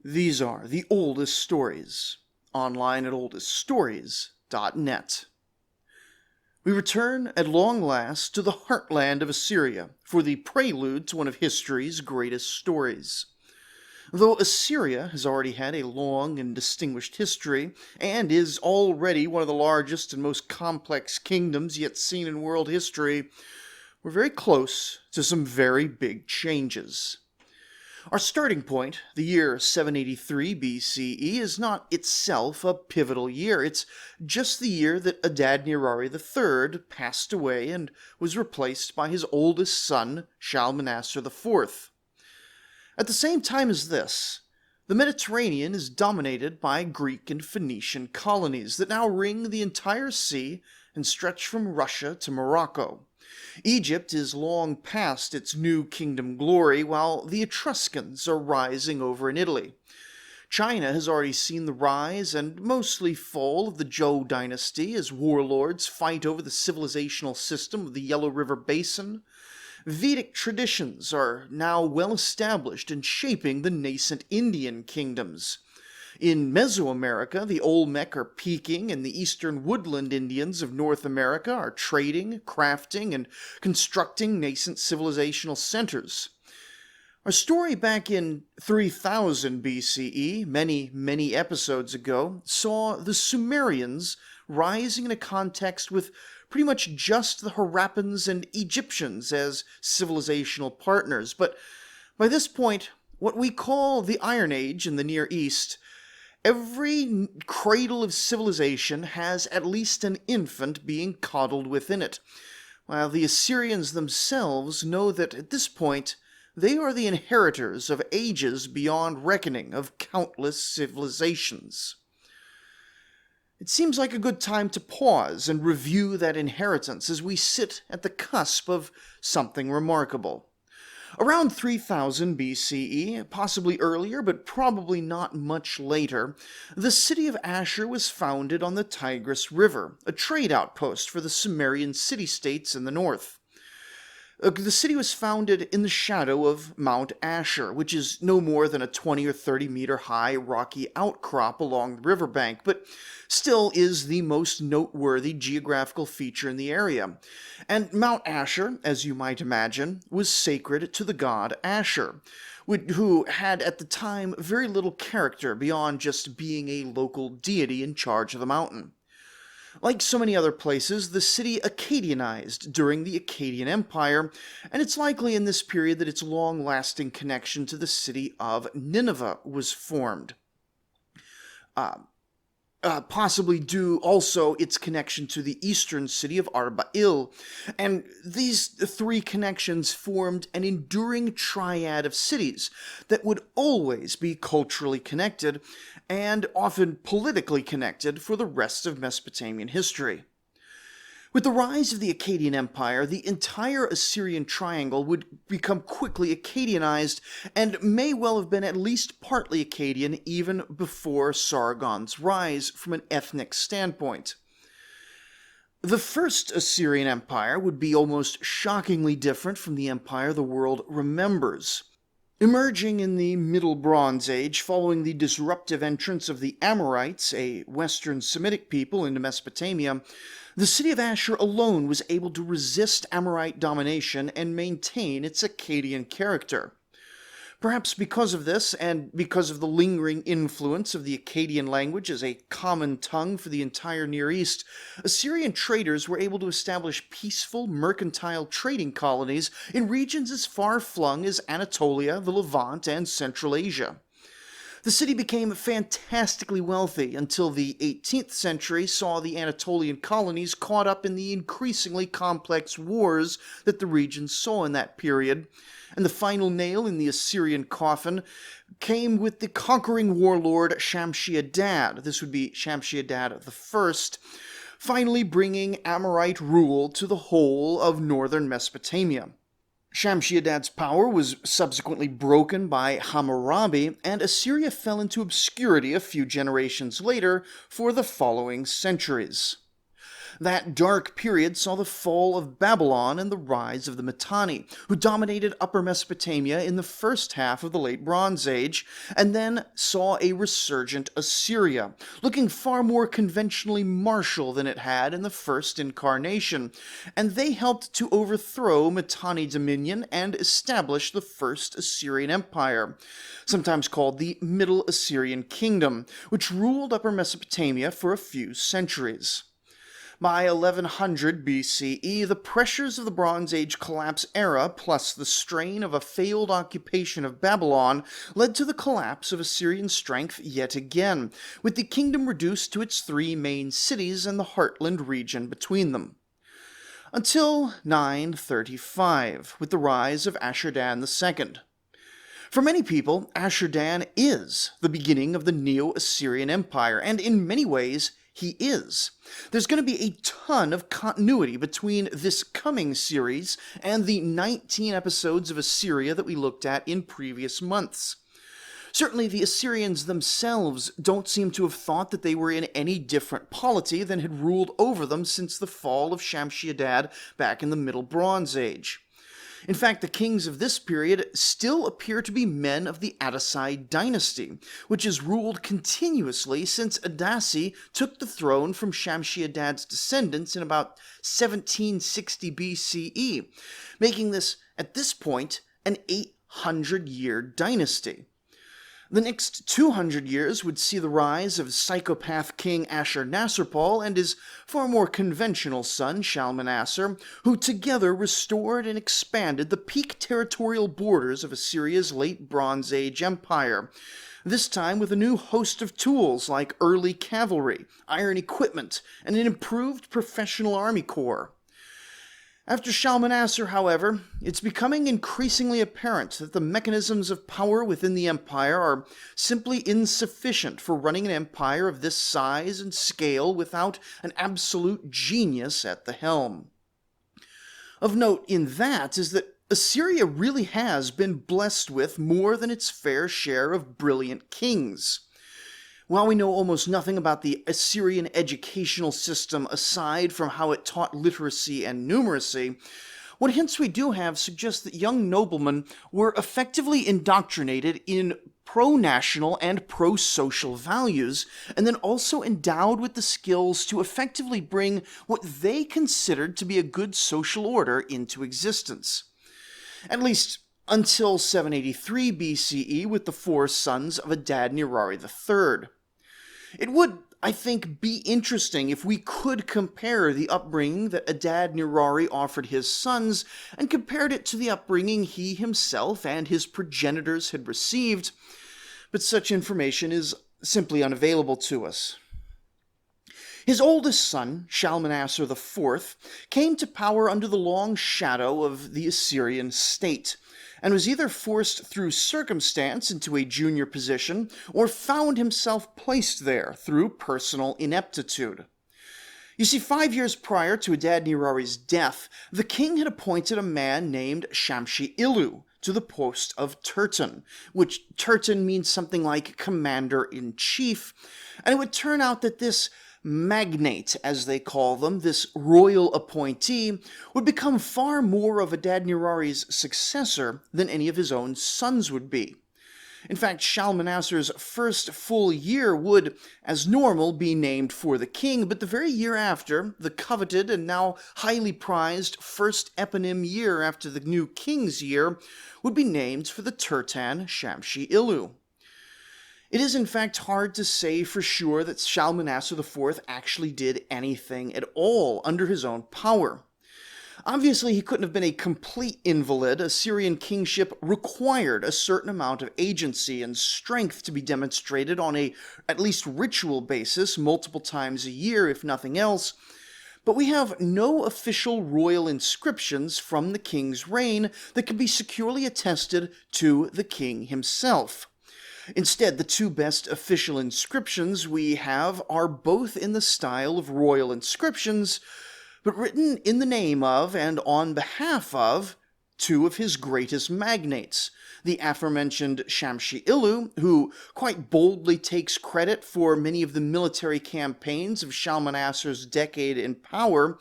These are the oldest stories, online at oldeststories.net. We return at long last to the heartland of Assyria for the prelude to one of history's greatest stories. Though Assyria has already had a long and distinguished history, and is already one of the largest and most complex kingdoms yet seen in world history, we're very close to some very big changes. Our starting point, the year 783 BCE, is not itself a pivotal year. It's just the year that Adad-Nirari III passed away and was replaced by his oldest son, Shalmaneser IV. At the same time as this, the Mediterranean is dominated by Greek and Phoenician colonies that now ring the entire sea and stretch from Russia to Morocco. Egypt is long past its new kingdom glory, while the Etruscans are rising over in Italy. China has already seen the rise and mostly fall of the Zhou dynasty as warlords fight over the civilizational system of the Yellow River Basin. Vedic traditions are now well established in shaping the nascent Indian kingdoms. In Mesoamerica, the Olmec are peaking, and the eastern woodland Indians of North America are trading, crafting, and constructing nascent civilizational centers. Our story back in 3000 BCE, many episodes ago, saw the Sumerians rising in a context with pretty much just the Harappans and Egyptians as civilizational partners. But by this point, what we call the Iron Age in the Near East, every cradle of civilization has at least an infant being coddled within it, while the Assyrians themselves know that at this point they are the inheritors of ages beyond reckoning of countless civilizations. It seems like a good time to pause and review that inheritance as we sit at the cusp of something remarkable. Around 3000 BCE, possibly earlier but probably not much later, the city of Ashur was founded on the Tigris River, a trade outpost for the Sumerian city-states in the north. The city was founded in the shadow of Mount Ashur, which is no more than a 20 or 30 meter high rocky outcrop along the riverbank, but still is the most noteworthy geographical feature in the area. And Mount Ashur, as you might imagine, was sacred to the god Ashur, who had at the time very little character beyond just being a local deity in charge of the mountain. Like so many other places, the city Akkadianized during the Akkadian Empire, and it's likely in this period that its long-lasting connection to the city of Nineveh was formed. Possibly due also its connection to the eastern city of Arbail, and these three connections formed an enduring triad of cities that would always be culturally connected and often politically connected for the rest of Mesopotamian history. With the rise of the Akkadian Empire, the entire Assyrian triangle would become quickly Akkadianized and may well have been at least partly Akkadian even before Sargon's rise from an ethnic standpoint. The first Assyrian Empire would be almost shockingly different from the empire the world remembers. Emerging in the Middle Bronze Age following the disruptive entrance of the Amorites, a Western Semitic people, into Mesopotamia, the city of Ashur alone was able to resist Amorite domination and maintain its Akkadian character. Perhaps because of this, and because of the lingering influence of the Akkadian language as a common tongue for the entire Near East, Assyrian traders were able to establish peaceful mercantile trading colonies in regions as far-flung as Anatolia, the Levant, and Central Asia. The city became fantastically wealthy until the 18th century saw the Anatolian colonies caught up in the increasingly complex wars that the region saw in that period, and the final nail in the Assyrian coffin came with the conquering warlord Shamshi-Adad. This would be Shamshi-Adad I, finally bringing Amorite rule to the whole of northern Mesopotamia. Shamshi-Adad's power was subsequently broken by Hammurabi, and Assyria fell into obscurity a few generations later for the following centuries. That dark period saw the fall of Babylon and the rise of the Mitanni, who dominated Upper Mesopotamia in the first half of the Late Bronze Age, and then saw a resurgent Assyria, looking far more conventionally martial than it had in the first incarnation, and they helped to overthrow Mitanni dominion and establish the First Assyrian Empire, sometimes called the Middle Assyrian Kingdom, which ruled Upper Mesopotamia for a few centuries. By 1100 BCE, the pressures of the Bronze Age collapse era, plus the strain of a failed occupation of Babylon, led to the collapse of Assyrian strength yet again, with the kingdom reduced to its three main cities and the heartland region between them. Until 935, with the rise of Assur-Dan II. For many people, Assur-Dan is the beginning of the Neo-Assyrian Empire, and in many ways, he is. There's going to be a ton of continuity between this coming series and the 19 episodes of Assyria that we looked at in previous months. Certainly, the Assyrians themselves don't seem to have thought that they were in any different polity than had ruled over them since the fall of Shamshi-Adad back in the Middle Bronze Age. In fact, the kings of this period still appear to be men of the Adaside dynasty, which has ruled continuously since Adaside took the throne from Shamshi-Adad's descendants in about 1760 BCE, making this, at this point, an 800-year dynasty. The next 200 years would see the rise of psychopath king Ashur-Nasirpal and his far more conventional son Shalmaneser, who together restored and expanded the peak territorial borders of Assyria's late Bronze Age empire, this time with a new host of tools like early cavalry, iron equipment, and an improved professional army corps. After Shalmaneser, however, it's becoming increasingly apparent that the mechanisms of power within the empire are simply insufficient for running an empire of this size and scale without an absolute genius at the helm. Of note in that is that Assyria really has been blessed with more than its fair share of brilliant kings. While we know almost nothing about the Assyrian educational system aside from how it taught literacy and numeracy, what hints we do have suggest that young noblemen were effectively indoctrinated in pro-national and pro-social values, and then also endowed with the skills to effectively bring what they considered to be a good social order into existence. At least until 783 BCE with the four sons of Adad-Nirari III. It would, I think, be interesting if we could compare the upbringing that Adad-Nirari offered his sons and compared it to the upbringing he himself and his progenitors had received, but such information is simply unavailable to us. His oldest son, Shalmaneser IV, came to power under the long shadow of the Assyrian state, and was either forced through circumstance into a junior position, or found himself placed there through personal ineptitude. You see, 5 years prior to Adad-Nirari's death, the king had appointed a man named Shamshi-Ilu to the post of Turton, which Turton means something like commander-in-chief, and it would turn out that this magnate, as they call them, this royal appointee, would become far more of Adad-Nirari's successor than any of his own sons would be. In fact, Shalmaneser's first full year would, as normal, be named for the king, but the very year after, the coveted and now highly prized first eponym year after the new king's year, would be named for the Turtan Shamshi-Ilu. It is in fact hard to say for sure that Shalmaneser IV actually did anything at all under his own power. Obviously, he couldn't have been a complete invalid. Assyrian kingship required a certain amount of agency and strength to be demonstrated on a at least ritual basis multiple times a year, if nothing else. But we have no official royal inscriptions from the king's reign that can be securely attested to the king himself. Instead, the two best official inscriptions we have are both in the style of royal inscriptions, but written in the name of and on behalf of two of his greatest magnates, the aforementioned Shamshi-Ilu, who quite boldly takes credit for many of the military campaigns of Shalmaneser's decade in power,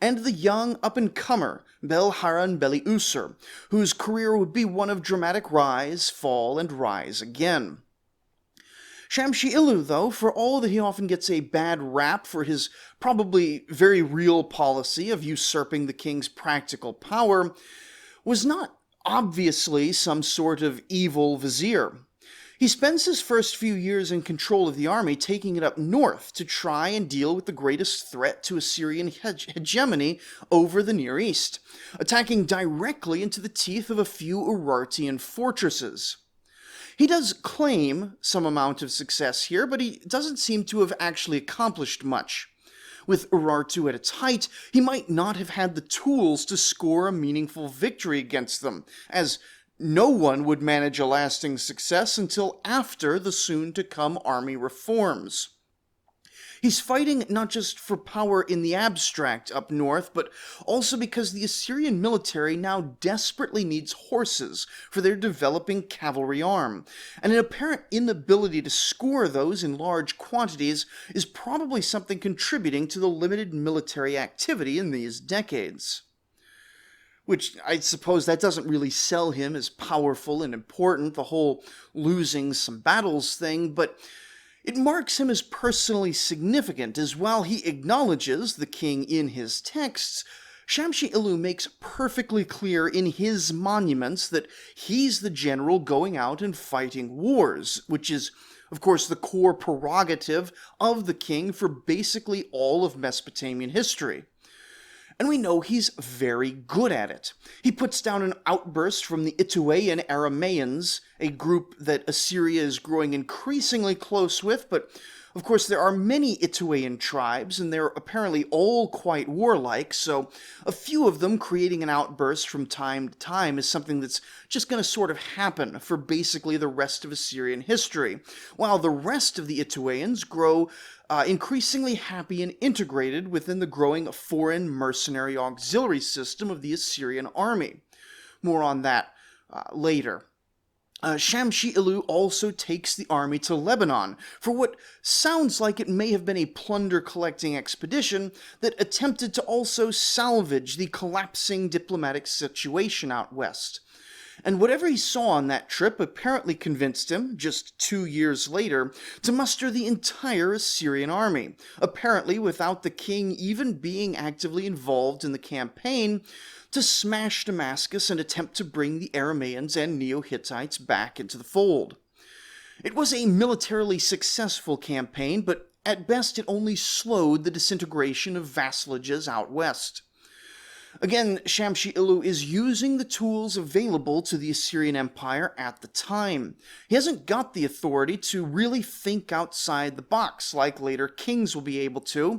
and the young up-and-comer Bel-Harran-Beli-Usur, whose career would be one of dramatic rise, fall, and rise again. Shamshi-Ilu, though, for all that he often gets a bad rap for his probably very real policy of usurping the king's practical power, was not obviously some sort of evil vizier. He spends his first few years in control of the army taking it up north to try and deal with the greatest threat to Assyrian hegemony over the Near East, attacking directly into the teeth of a few Urartian fortresses. He does claim some amount of success here, but he doesn't seem to have actually accomplished much. With Urartu at its height, he might not have had the tools to score a meaningful victory against them, as no one would manage a lasting success until after the soon-to-come army reforms. He's fighting not just for power in the abstract up north, but also because the Assyrian military now desperately needs horses for their developing cavalry arm, and an apparent inability to score those in large quantities is probably something contributing to the limited military activity in these decades. Which I suppose that doesn't really sell him as powerful and important, the whole losing some battles thing, but it marks him as personally significant, as while he acknowledges the king in his texts, Shamshi-Ilu makes perfectly clear in his monuments that he's the general going out and fighting wars, which is, of course, the core prerogative of the king for basically all of Mesopotamian history. And we know he's very good at it. He puts down an outburst from the Ituaean Aramaeans, a group that Assyria is growing increasingly close with, but of course there are many Ituaean tribes, and they're apparently all quite warlike, so a few of them creating an outburst from time to time is something that's just going to sort of happen for basically the rest of Assyrian history, while the rest of the Ituaeans grow increasingly happy and integrated within the growing foreign mercenary auxiliary system of the Assyrian army. More on that later. Shamshi-Ilu also takes the army to Lebanon for what sounds like it may have been a plunder-collecting expedition that attempted to also salvage the collapsing diplomatic situation out west. And whatever he saw on that trip apparently convinced him, just 2 years later, to muster the entire Assyrian army, apparently without the king even being actively involved in the campaign, to smash Damascus and attempt to bring the Aramaeans and Neo-Hittites back into the fold. It was a militarily successful campaign, but at best it only slowed the disintegration of vassalages out west. Again, Shamshi-Ilu is using the tools available to the Assyrian Empire at the time. He hasn't got the authority to really think outside the box like later kings will be able to,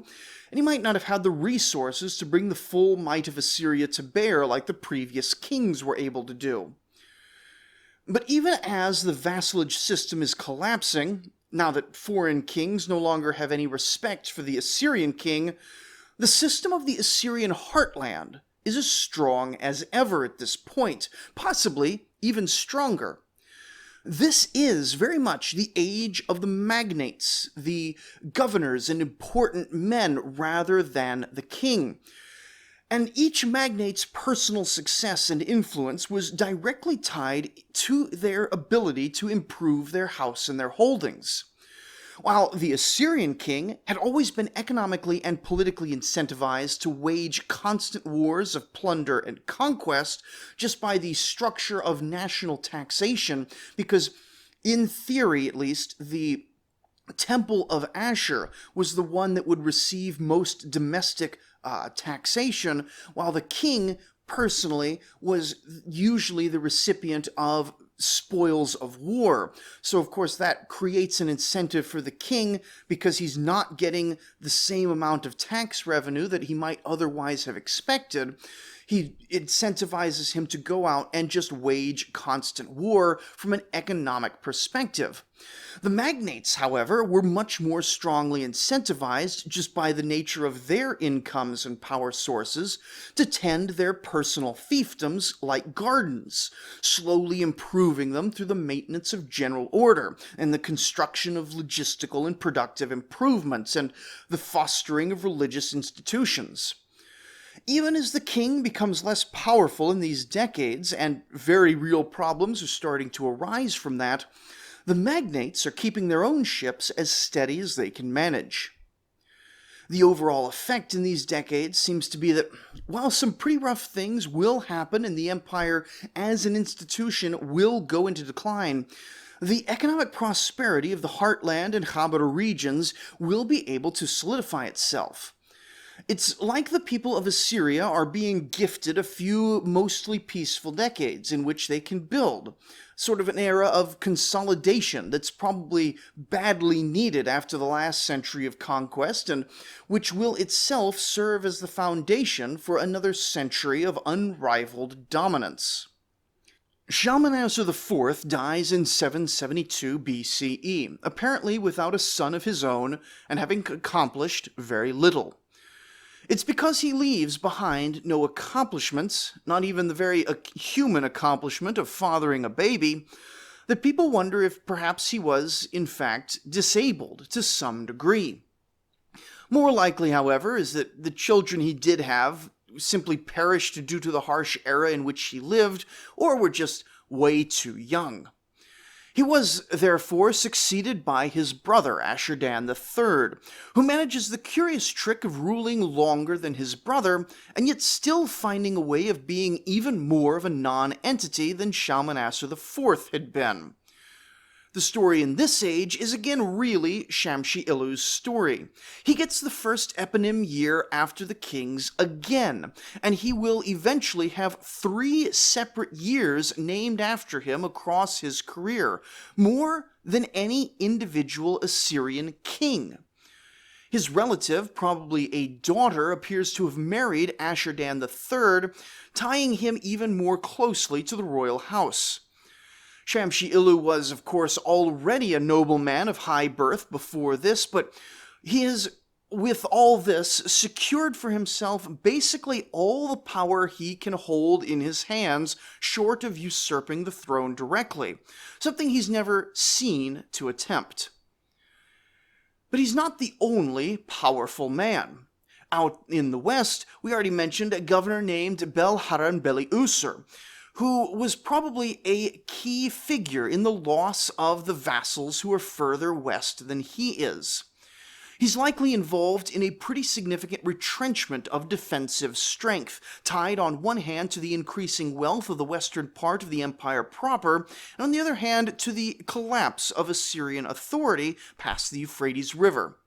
and he might not have had the resources to bring the full might of Assyria to bear like the previous kings were able to do. But even as the vassalage system is collapsing, now that foreign kings no longer have any respect for the Assyrian king, the system of the Assyrian heartland is as strong as ever at this point, possibly even stronger. This is very much the age of the magnates, the governors and important men rather than the king. And each magnate's personal success and influence was directly tied to their ability to improve their house and their holdings. While the Assyrian king had always been economically and politically incentivized to wage constant wars of plunder and conquest just by the structure of national taxation, because in theory at least, the temple of Ashur was the one that would receive most domestic taxation, while the king personally was usually the recipient of spoils of war. So of course that creates an incentive for the king because he's not getting the same amount of tax revenue that he might otherwise have expected. He incentivizes him to go out and just wage constant war from an economic perspective. The magnates, however, were much more strongly incentivized just by the nature of their incomes and power sources to tend their personal fiefdoms like gardens, slowly improving them through the maintenance of general order and the construction of logistical and productive improvements and the fostering of religious institutions. Even as the king becomes less powerful in these decades, and very real problems are starting to arise from that, the magnates are keeping their own ships as steady as they can manage. The overall effect in these decades seems to be that while some pretty rough things will happen and the empire as an institution will go into decline, the economic prosperity of the heartland and Habara regions will be able to solidify itself. It's like the people of Assyria are being gifted a few mostly peaceful decades in which they can build, sort of an era of consolidation that's probably badly needed after the last century of conquest, and which will itself serve as the foundation for another century of unrivaled dominance. Shalmaneser IV dies in 772 BCE, apparently without a son of his own and having accomplished very little. It's because he leaves behind no accomplishments, not even the very human accomplishment of fathering a baby, that people wonder if perhaps he was, in fact, disabled to some degree. More likely, however, is that the children he did have simply perished due to the harsh era in which he lived, or were just way too young. He was, therefore, succeeded by his brother, Assur-Dan III, who manages the curious trick of ruling longer than his brother, and yet still finding a way of being even more of a non-entity than Shalmaneser IV had been. The story in this age is again really Shamshi-Ilu's story. He gets the first eponym year after the king's again, and he will eventually have 3 separate years named after him across his career, more than any individual Assyrian king. His relative, probably a daughter, appears to have married Assur-Dan III, tying him even more closely to the royal house. Shamshi-Ilu was, of course, already a nobleman of high birth before this, but he has, with all this, secured for himself basically all the power he can hold in his hands, short of usurping the throne directly, something he's never seen to attempt. But he's not the only powerful man. Out in the west, we already mentioned a governor named Bel-Harran-Beli-Usur, who was probably a key figure in the loss of the vassals who are further west than he is. He's likely involved in a pretty significant retrenchment of defensive strength, tied on one hand to the increasing wealth of the western part of the empire proper, and on the other hand to the collapse of Assyrian authority past the Euphrates River.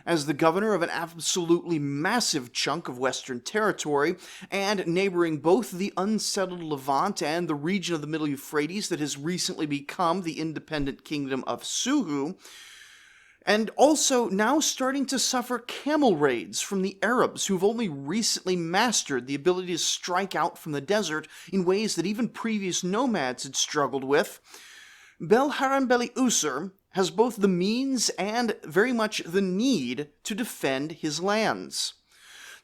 As the governor of an absolutely massive chunk of western territory, and neighboring both the unsettled Levant and the region of the Middle Euphrates that has recently become the independent kingdom of Suhu, and also now starting to suffer camel raids from the Arabs who've only recently mastered the ability to strike out from the desert in ways that even previous nomads had struggled with, Bel-Harran-Beli-Usur has both the means and very much the need to defend his lands.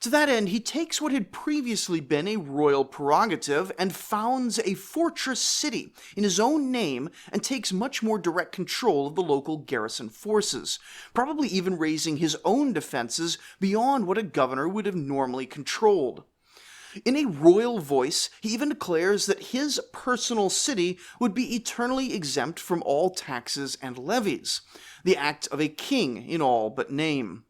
To that end, he takes what had previously been a royal prerogative and founds a fortress city in his own name and takes much more direct control of the local garrison forces, probably even raising his own defenses beyond what a governor would have normally controlled. In a royal voice, he even declares that his personal city would be eternally exempt from all taxes and levies, the act of a king in all but name.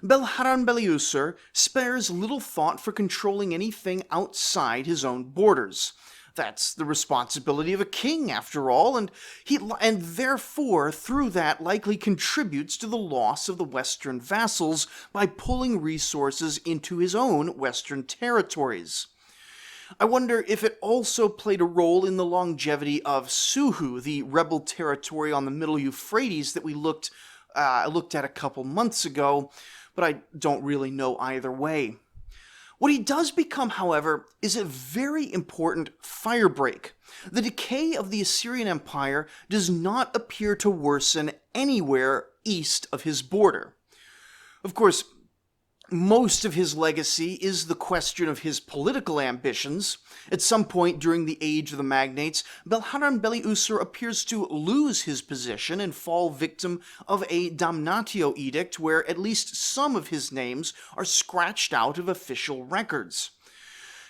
Bel-Harran-Beli-Usur spares little thought for controlling anything outside his own borders. That's the responsibility of a king, after all, and therefore, through that, likely contributes to the loss of the western vassals by pulling resources into his own western territories. I wonder if it also played a role in the longevity of Suhu, the rebel territory on the Middle Euphrates that we looked at a couple months ago, but I don't really know either way. What he does become, however, is a very important firebreak. The decay of the Assyrian Empire does not appear to worsen anywhere east of his border. Of course, most of his legacy is the question of his political ambitions. At some point during the Age of the Magnates, Bel-Harran-Beli-Usur appears to lose his position and fall victim of a damnatio edict where at least some of his names are scratched out of official records.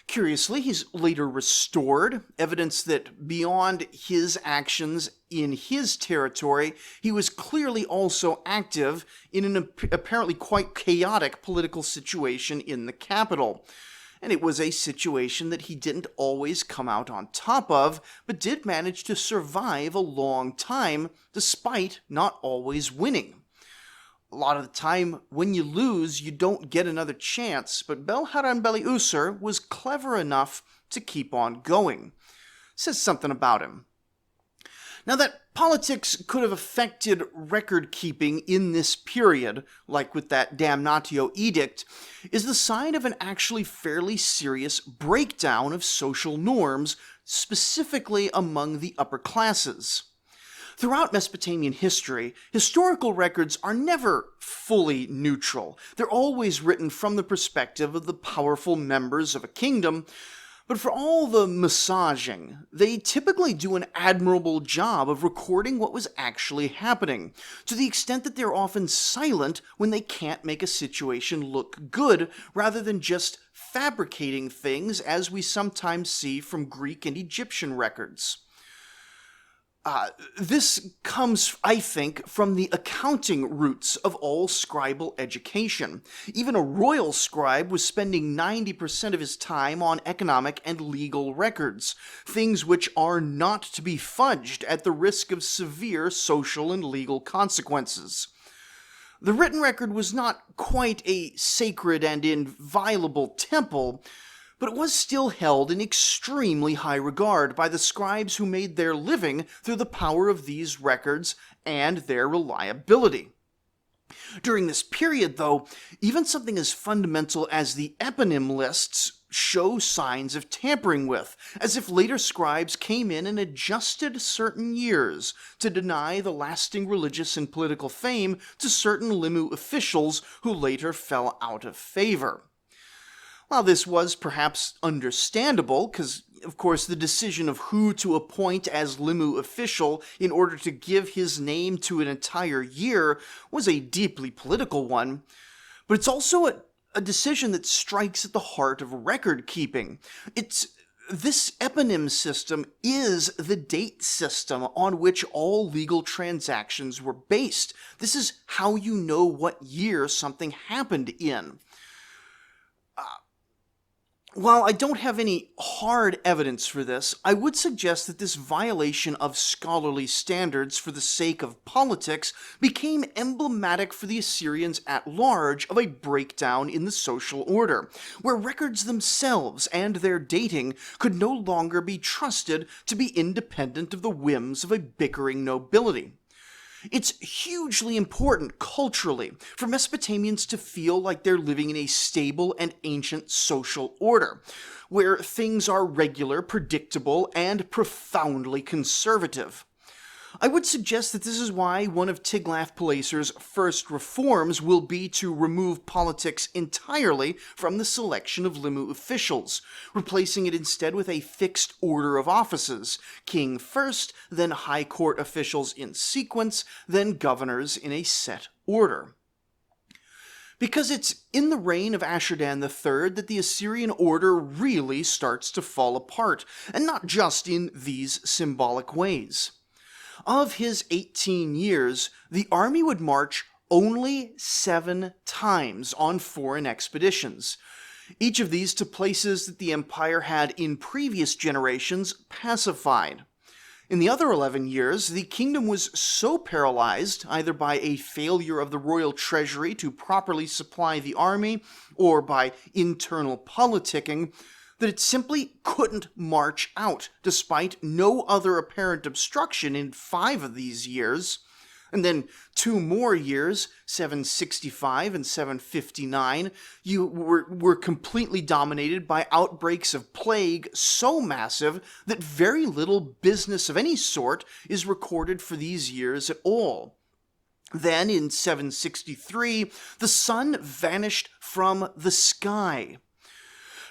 Curiously, he's later restored, evidence that beyond his actions in his territory, he was clearly also active in an apparently quite chaotic political situation in the capital. And it was a situation that he didn't always come out on top of, but did manage to survive a long time, despite not always winning. A lot of the time, when you lose, you don't get another chance, but Bel-Harran-Beli-Usur was clever enough to keep on going. Says something about him. Now that politics could have affected record-keeping in this period, like with that damnatio edict, is the sign of an actually fairly serious breakdown of social norms, specifically among the upper classes. Throughout Mesopotamian history, historical records are never fully neutral. They're always written from the perspective of the powerful members of a kingdom, but for all the massaging, they typically do an admirable job of recording what was actually happening, to the extent that they're often silent when they can't make a situation look good, rather than just fabricating things as we sometimes see from Greek and Egyptian records. This comes, I think, from the accounting roots of all scribal education. Even a royal scribe was spending 90% of his time on economic and legal records, things which are not to be fudged at the risk of severe social and legal consequences. The written record was not quite a sacred and inviolable temple, but it was still held in extremely high regard by the scribes who made their living through the power of these records and their reliability. During this period, though, even something as fundamental as the eponym lists show signs of tampering with, as if later scribes came in and adjusted certain years to deny the lasting religious and political fame to certain Limu officials who later fell out of favor. While this was perhaps understandable, because, of course, the decision of who to appoint as Limu official in order to give his name to an entire year was a deeply political one, but it's also a decision that strikes at the heart of record-keeping. This eponym system is the date system on which all legal transactions were based. This is how you know what year something happened in. While I don't have any hard evidence for this, I would suggest that this violation of scholarly standards for the sake of politics became emblematic for the Assyrians at large of a breakdown in the social order, where records themselves and their dating could no longer be trusted to be independent of the whims of a bickering nobility. It's hugely important culturally for Mesopotamians to feel like they're living in a stable and ancient social order, where things are regular, predictable, and profoundly conservative. I would suggest that this is why one of Tiglath-Pileser's first reforms will be to remove politics entirely from the selection of Limu officials, replacing it instead with a fixed order of offices, king first, then high court officials in sequence, then governors in a set order. Because it's in the reign of Assur-Dan III that the Assyrian order really starts to fall apart, and not just in these symbolic ways. Of his 18 years, the army would march only 7 times on foreign expeditions, each of these to places that the empire had in previous generations pacified. In the other 11 years, the kingdom was so paralyzed, either by a failure of the royal treasury to properly supply the army, or by internal politicking, that it simply couldn't march out, despite no other apparent obstruction in 5 of these years. And then 2 more years, 765 and 759, were completely dominated by outbreaks of plague so massive that very little business of any sort is recorded for these years at all. Then, in 763, the sun vanished from the sky.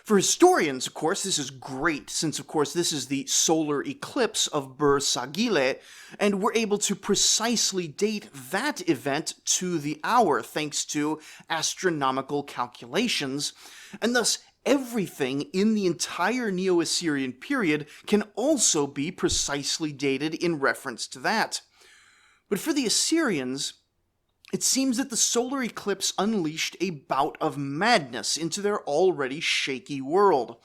For historians, of course, this is great, since, of course, this is the solar eclipse of Bur-Sagile, and we're able to precisely date that event to the hour, thanks to astronomical calculations, and thus everything in the entire Neo-Assyrian period can also be precisely dated in reference to that. But for the Assyrians, it seems that the solar eclipse unleashed a bout of madness into their already shaky world.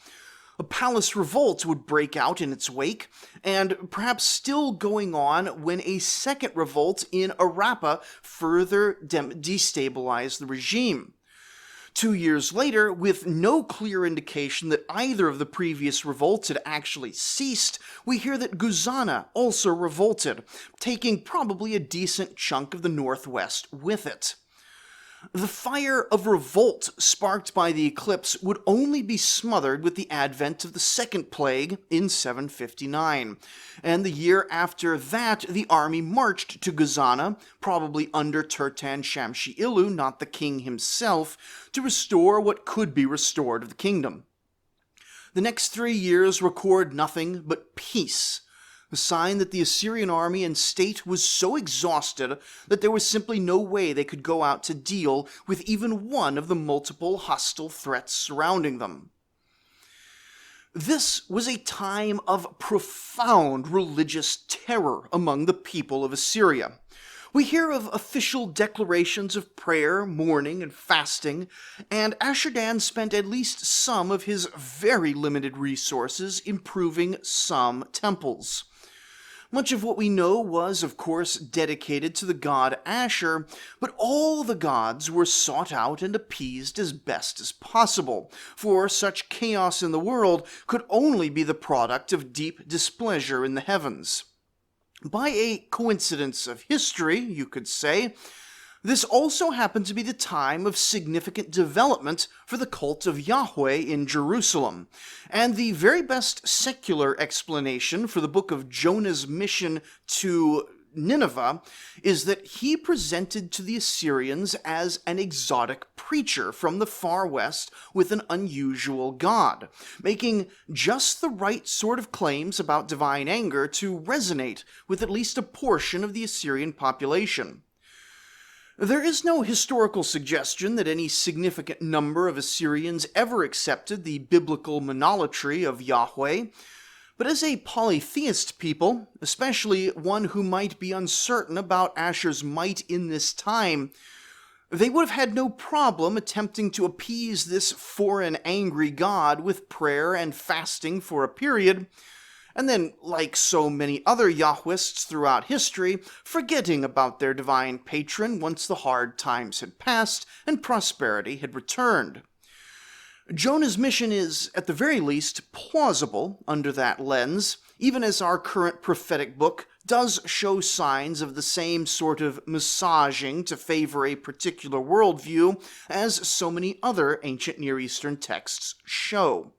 A palace revolt would break out in its wake, and perhaps still going on when a second revolt in Arrapha further destabilized the regime. 2 years later, with no clear indication that either of the previous revolts had actually ceased, we hear that Guzana also revolted, taking probably a decent chunk of the northwest with it. The fire of revolt sparked by the eclipse would only be smothered with the advent of the second plague in 759, and the year after that the army marched to Guzana, probably under Turtan Shamshi-Ilu, not the king himself, to restore what could be restored of the kingdom. The next 3 years record nothing but peace, a sign that the Assyrian army and state was so exhausted that there was simply no way they could go out to deal with even one of the multiple hostile threats surrounding them. This was a time of profound religious terror among the people of Assyria. We hear of official declarations of prayer, mourning, and fasting, and Assur-Dan spent at least some of his very limited resources improving some temples. Much of what we know was, of course, dedicated to the god Ashur, but all the gods were sought out and appeased as best as possible, for such chaos in the world could only be the product of deep displeasure in the heavens. By a coincidence of history, you could say, this also happened to be the time of significant development for the cult of Yahweh in Jerusalem, and the very best secular explanation for the book of Jonah's mission to Nineveh is that he presented to the Assyrians as an exotic preacher from the far west with an unusual god, making just the right sort of claims about divine anger to resonate with at least a portion of the Assyrian population. There is no historical suggestion that any significant number of Assyrians ever accepted the biblical monolatry of Yahweh, but as a polytheist people, especially one who might be uncertain about Ashur's might in this time, they would have had no problem attempting to appease this foreign angry god with prayer and fasting for a period, and then, like so many other Yahwists throughout history, forgetting about their divine patron once the hard times had passed and prosperity had returned. Jonah's mission is, at the very least, plausible under that lens, even as our current prophetic book does show signs of the same sort of massaging to favor a particular worldview as so many other ancient Near Eastern texts show.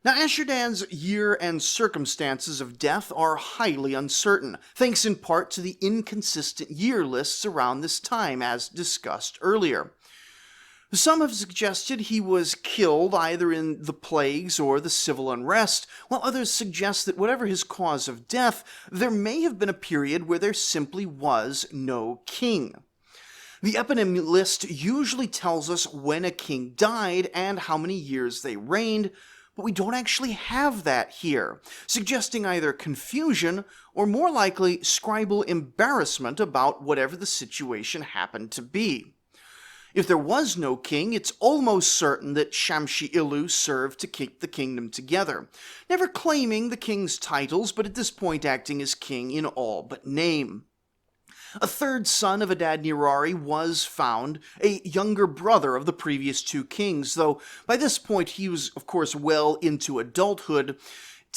Now, Assur-Dan's year and circumstances of death are highly uncertain, thanks in part to the inconsistent year lists around this time, as discussed earlier. Some have suggested he was killed either in the plagues or the civil unrest, while others suggest that whatever his cause of death, there may have been a period where there simply was no king. The eponym list usually tells us when a king died and how many years they reigned, but we don't actually have that here, suggesting either confusion or more likely scribal embarrassment about whatever the situation happened to be. If there was no king, it's almost certain that Shamshi-Ilu served to keep the kingdom together, never claiming the king's titles, but at this point acting as king in all but name. A third son of Adad-Nirari was found, a younger brother of the previous 2 kings, though by this point he was, of course, well into adulthood,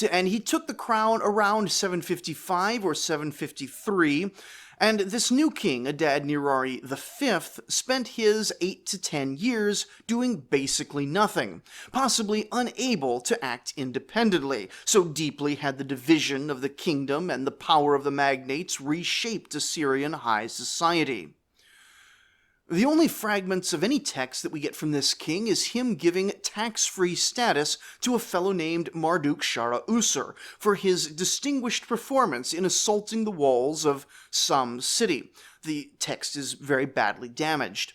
and he took the crown around 755 or 753, and this new king, Adad-Nirari V, spent his 8 to 10 years doing basically nothing, possibly unable to act independently, so deeply had the division of the kingdom and the power of the magnates reshaped Assyrian high society. The only fragments of any text that we get from this king is him giving tax-free status to a fellow named Marduk-Shara-Usur for his distinguished performance in assaulting the walls of some city. The text is very badly damaged.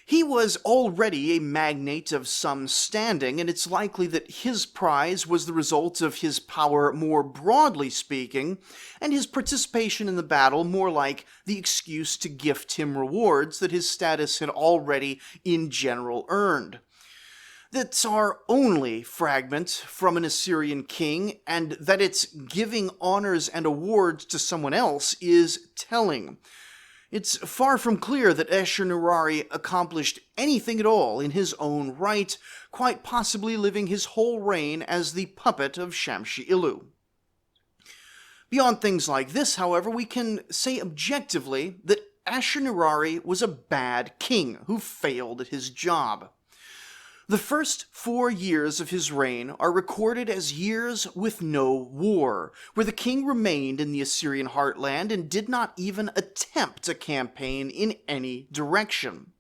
He was already a magnate of some standing, and it's likely that his prize was the result of his power more broadly speaking, and his participation in the battle more like the excuse to gift him rewards that his status had already in general earned. That's our only fragment from an Assyrian king, and that it's giving honors and awards to someone else is telling. It's far from clear that Assur-Nirari accomplished anything at all in his own right, quite possibly living his whole reign as the puppet of Shamshi-Ilu. Beyond things like this, however, we can say objectively that Assur-Nirari was a bad king who failed at his job. The first 4 years of his reign are recorded as years with no war, where the king remained in the Assyrian heartland and did not even attempt a campaign in any direction.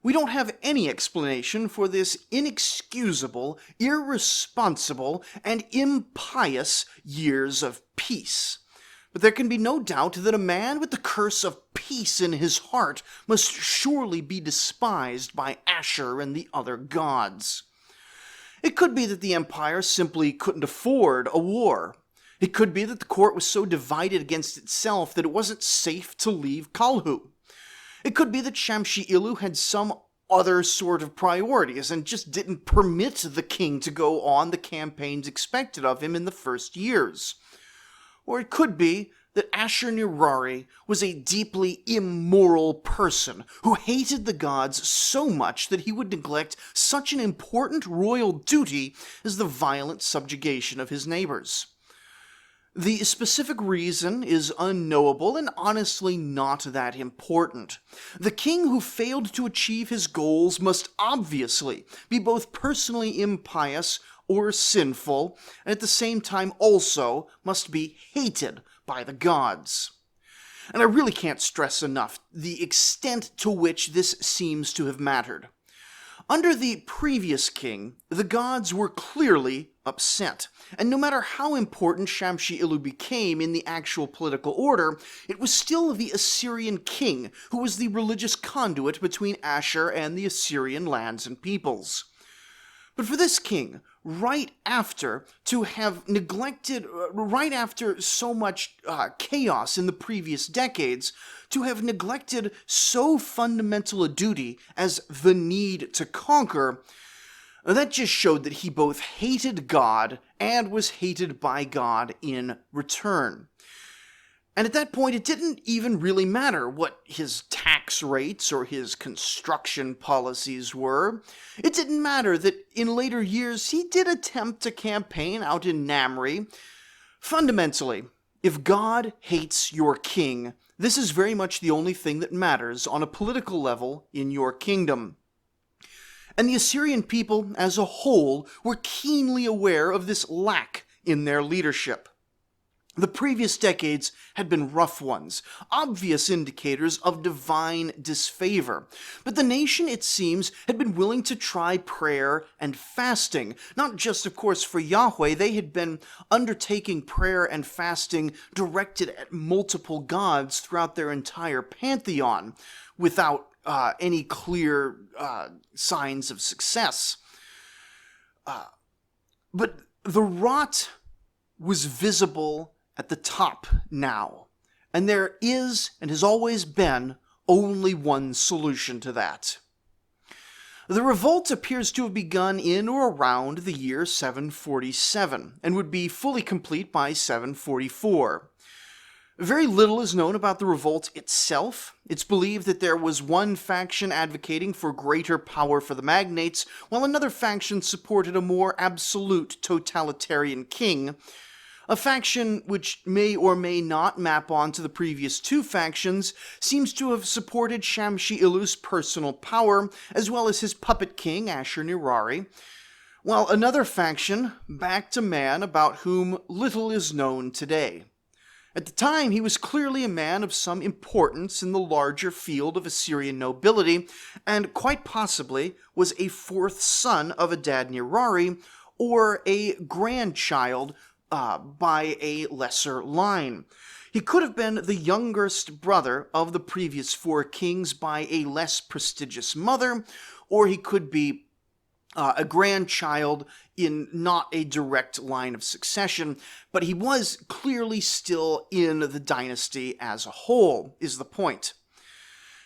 We don't have any explanation for this inexcusable, irresponsible, and impious years of peace. But there can be no doubt that a man with the curse of peace in his heart must surely be despised by Ashur and the other gods. It could be that the empire simply couldn't afford a war. It could be that the court was so divided against itself that it wasn't safe to leave Kalhu. It could be that Shamshi-Ilu had some other sort of priorities and just didn't permit the king to go on the campaigns expected of him in the first years. Or it could be that Assur-Nirari was a deeply immoral person who hated the gods so much that he would neglect such an important royal duty as the violent subjugation of his neighbors. The specific reason is unknowable and honestly not that important. The king who failed to achieve his goals must obviously be both personally impious or sinful, and at the same time also must be hated by the gods. And I really can't stress enough the extent to which this seems to have mattered. Under the previous king, the gods were clearly upset, and no matter how important Shamshi-Ilu became in the actual political order, it was still the Assyrian king who was the religious conduit between Ashur and the Assyrian lands and peoples. But for this king, right after so much chaos in the previous decades, to have neglected so fundamental a duty as the need to conquer, that just showed that he both hated God and was hated by God in return. And at that point, it didn't even really matter what his tax rates or his construction policies were. It didn't matter that in later years he did attempt a campaign out in Namri. Fundamentally, if God hates your king, this is very much the only thing that matters on a political level in your kingdom. And the Assyrian people as a whole were keenly aware of this lack in their leadership. The previous decades had been rough ones, obvious indicators of divine disfavor. But the nation, it seems, had been willing to try prayer and fasting. Not just, of course, for Yahweh. They had been undertaking prayer and fasting directed at multiple gods throughout their entire pantheon, without any clear signs of success. But the rot was visible at the top now, and there is, and has always been, only one solution to that. The revolt appears to have begun in or around the year 747, and would be fully complete by 744. Very little is known about the revolt itself. It's believed that there was one faction advocating for greater power for the magnates, while another faction supported a more absolute totalitarian king. A faction which may or may not map onto the previous two factions seems to have supported Shamshi-Ilu's personal power, as well as his puppet king, Assur-Nirari, while another faction backed a man about whom little is known today. At the time, he was clearly a man of some importance in the larger field of Assyrian nobility, and quite possibly was a fourth son of Adad-Nirari, or a grandchild by a lesser line. He could have been the youngest brother of the previous four kings by a less prestigious mother, or he could be a grandchild in not a direct line of succession, but he was clearly still in the dynasty as a whole, is the point.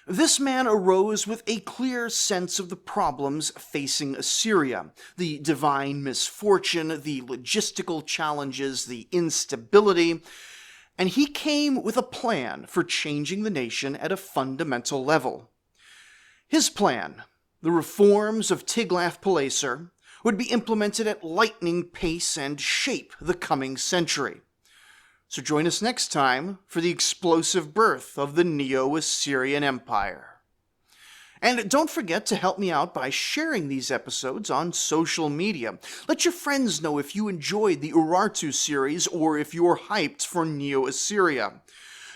This man arose with a clear sense of the problems facing Assyria, the divine misfortune, the logistical challenges, the instability, and he came with a plan for changing the nation at a fundamental level. His plan, the reforms of Tiglath-Pileser, would be implemented at lightning pace and shape the coming century. So join us next time for the explosive birth of the Neo-Assyrian Empire. And don't forget to help me out by sharing these episodes on social media. Let your friends know if you enjoyed the Urartu series or if you're hyped for Neo-Assyria.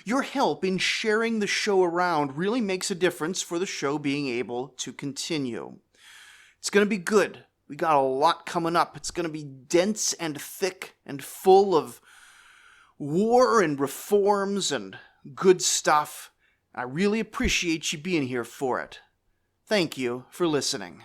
Your help in sharing the show around really makes a difference for the show being able to continue. It's going to be good. We got a lot coming up. It's going to be dense and thick and full of war and reforms and good stuff. I really appreciate you being here for it. Thank you for listening.